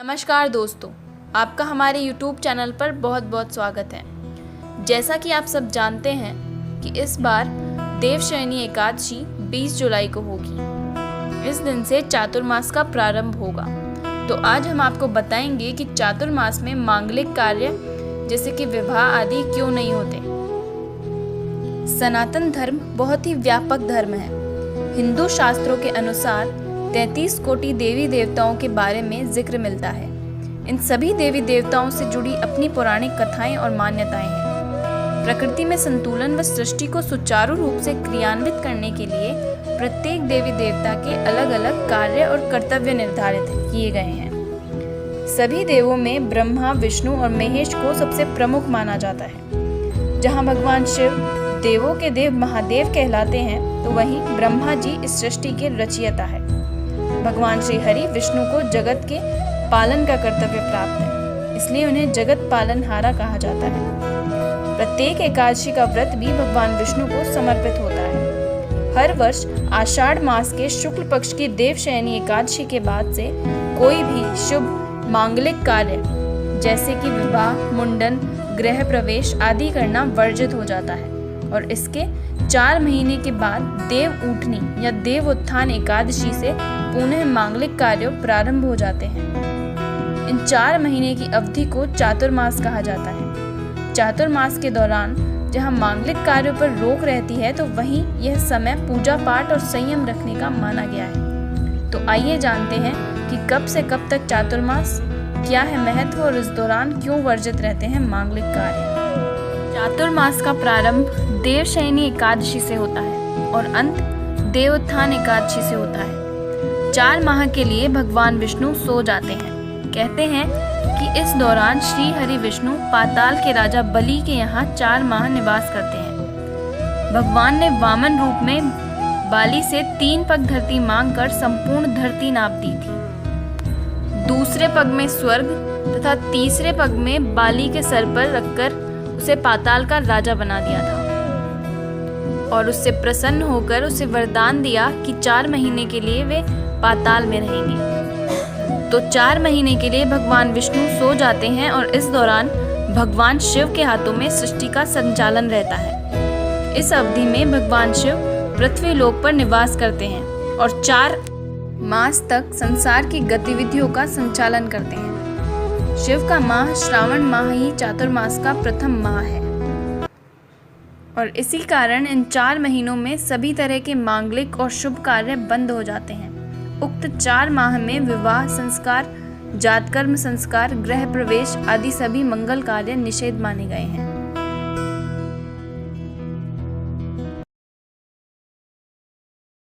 नमस्कार दोस्तों, आपका हमारे YouTube चैनल पर बहुत बहुत स्वागत है। जैसा कि आप सब जानते हैं कि इस बार देवशयनी एकादशी 20 जुलाई को होगी। इस दिन से चातुर्मास का प्रारंभ होगा। तो आज हम आपको बताएंगे कि चातुर्मास में मांगलिक कार्य जैसे कि विवाह आदि क्यों नहीं होते। सनातन धर्म बहुत ही व्यापक धर्म है। हिंदू शास्त्रों के अनुसार 33 कोटि देवी देवताओं के बारे में जिक्र मिलता है। इन सभी देवी देवताओं से जुड़ी अपनी पौराणिक कथाएं और मान्यताएं हैं। प्रकृति में संतुलन व सृष्टि को सुचारू रूप से क्रियान्वित करने के लिए प्रत्येक देवी देवता के अलग अलग कार्य और कर्तव्य निर्धारित किए गए हैं। सभी देवों में ब्रह्मा, विष्णु और महेश को सबसे प्रमुख माना जाता है। जहाँ भगवान शिव देवों के देव महादेव कहलाते हैं, तो वहीं ब्रह्मा जी इस सृष्टि के रचयिता है। भगवान श्री हरि विष्णु को जगत के पालन का कर्तव्य प्राप्त है, इसलिए उन्हें जगत पालनहारा कहा जाता है। प्रत्येक एकादशी का व्रत भी भगवान विष्णु को समर्पित होता है। हर वर्ष आषाढ़ मास के शुक्ल पक्ष की देवशयनी एकादशी के बाद से कोई भी शुभ मांगलिक कार्य जैसे कि विवाह, मुंडन, गृह प्रवेश आदि करना वर्जित हो जाता है और इसके 4 महीने के बाद देव उठनी या देव उत्थान एकादशी से पुनः मांगलिक कार्य प्रारंभ हो जाते हैं। इन 4 महीने की अवधि को चातुर्मास कहा जाता है। चातुर्मास के दौरान जहां मांगलिक कार्यों पर रोक रहती है, तो वहीं यह समय पूजा पाठ और संयम रखने का माना गया है। तो आइए जानते हैं कि कब से कब तक चातुर्मास, क्या है महत्व और इस दौरान क्यों वर्जित रहते हैं मांगलिक कार्य। चातुर्मास का प्रारंभ देवशयनी एकादशी से होता है और अंत देवोत्थान एकादशी से होता है। 4 माह के लिए भगवान विष्णु सो जाते हैं। कहते हैं कि इस दौरान श्री हरि विष्णु पाताल के राजा बलि के यहाँ 4 माह निवास करते हैं। भगवान ने वामन रूप में बाली से 3 पग धरती मांगकर संपूर्ण धरती नाप दी थी। दूसरे पग में स्वर्ग तथा तीसरे पग में बाली के सर पर रखकर उसे पाताल का राजा बना दिया था और उससे प्रसन्न होकर उसे वरदान दिया कि 4 महीने के लिए वे पाताल में रहेंगे। तो 4 महीने के लिए भगवान विष्णु सो जाते हैं और इस दौरान भगवान शिव के हाथों में सृष्टि का संचालन रहता है। इस अवधि में भगवान शिव पृथ्वी लोक पर निवास करते हैं और 4 मास तक संसार की गतिविधियों का संचालन करते हैं। शिव का माह श्रावण माह ही चातुर्मास का प्रथम माह है और इसी कारण इन 4 महीनों में सभी तरह के मांगलिक और शुभ कार्य बंद हो जाते हैं। उक्त 4 माह में विवाह संस्कार, जातकर्म संस्कार, गृह प्रवेश आदि सभी मंगल कार्य निषेध माने गए हैं।